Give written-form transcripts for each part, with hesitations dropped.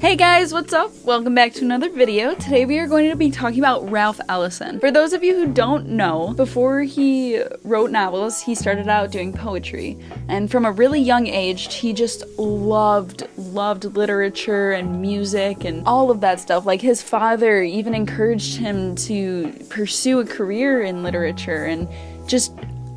Hey guys, what's up? Welcome back to another video. Today we are going to be talking about Ralph Ellison. For those of you who don't know, before he wrote novels, he started out doing poetry. And from a really young age, he just loved literature and music and all of that stuff. Like, his father even encouraged him to pursue a career in literature, and just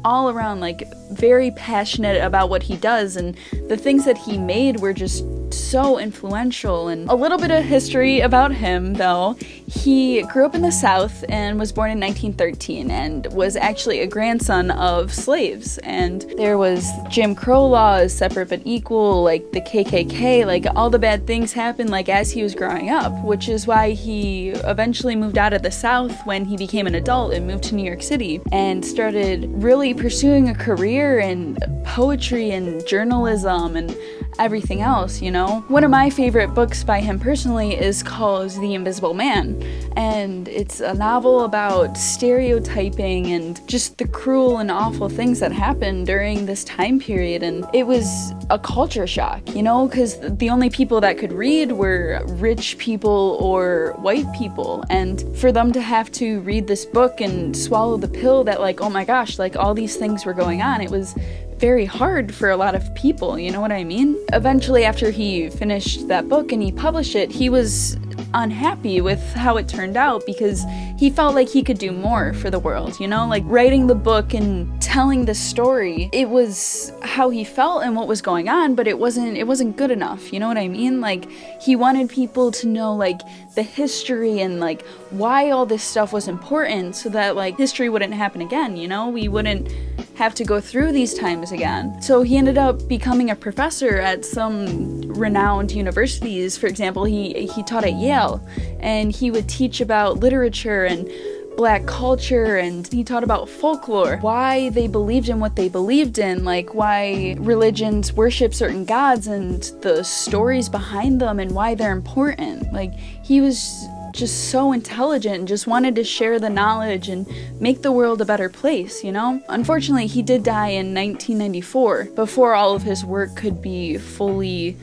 all around, like, very passionate about what he does, and the things that he made were just so influential. And a little bit of history about him, though. He grew up in the South and was born in 1913 and was actually a grandson of slaves. And there was Jim Crow laws, separate but equal, like the KKK, like all the bad things happened like as he was growing up, which is why he eventually moved out of the South when he became an adult and moved to New York City and started really pursuing a career in poetry and journalism and everything else, you know? One of my favorite books by him personally is called The Invisible Man, and it's a novel about stereotyping and just the cruel and awful things that happened during this time period. And it was a culture shock, you know, because the only people that could read were rich people or white people, and for them to have to read this book and swallow the pill that, like, oh my gosh, like all these things were going on, it was very hard for a lot of people, you know what I mean? Eventually, after he finished that book and he published it, he was unhappy with how it turned out because he felt like he could do more for the world, you know? Like, writing the book and telling the story, it was how he felt and what was going on, but it wasn't good enough, you know what I mean? Like, he wanted people to know, like, the history and, like, why all this stuff was important so that, like, history wouldn't happen again, you know? We wouldn't have to go through these times again. So he ended up becoming a professor at some renowned universities. For example, he taught at Yale, and he would teach about literature and black culture, and he taught about folklore, why they believed in what they believed in, like why religions worship certain gods and the stories behind them and why they're important. Like, he was just so intelligent and just wanted to share the knowledge and make the world a better place, you know? Unfortunately, he did die in 1994, before all of his work could be fully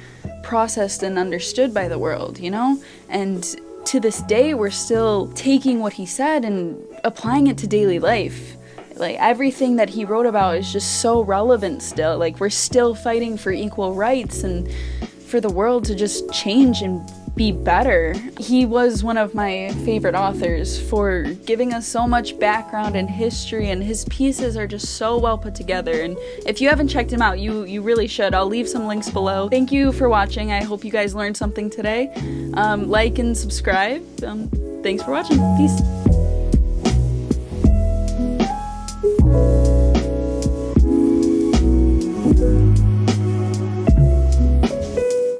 processed and understood by the world, you know? And to this day, we're still taking what he said and applying it to daily life. Like, everything that he wrote about is just so relevant still. Like, we're still fighting for equal rights and for the world to just change and be better. He was one of my favorite authors for giving us so much background and history, and his pieces are just so well put together. And if you haven't checked him out, you really should. I'll leave some links below. Thank you for watching. I hope you guys learned something today. Like and subscribe. Thanks for watching. Peace.